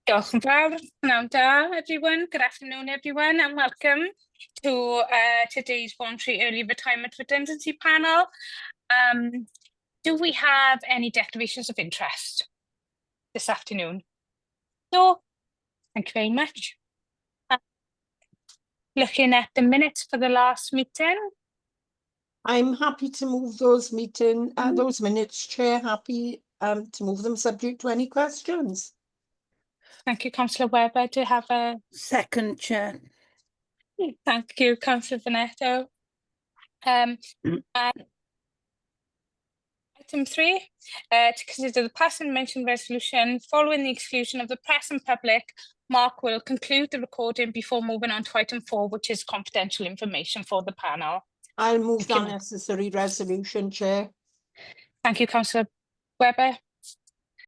Diolch yn fawr. Pnawn da, everyone. Good afternoon, everyone, and welcome to today's Voluntary Early Retirement Redundancy Panel. Do we have any declarations of interest this afternoon? No. Thank you very much. Looking at the minutes for the last meeting. I'm happy to move those minutes, Chair. Happy to move them subject to any questions. Thank you, Councillor Webber. Do you have a second, Chair? Thank you, Councillor Veneto. And item 3, to consider the pass and mention resolution following the exclusion of the press and public. Mark will conclude the recording before moving on to item 4, which is confidential information for the panel. I'll move that necessary resolution, Chair. Thank you, Councillor Webber.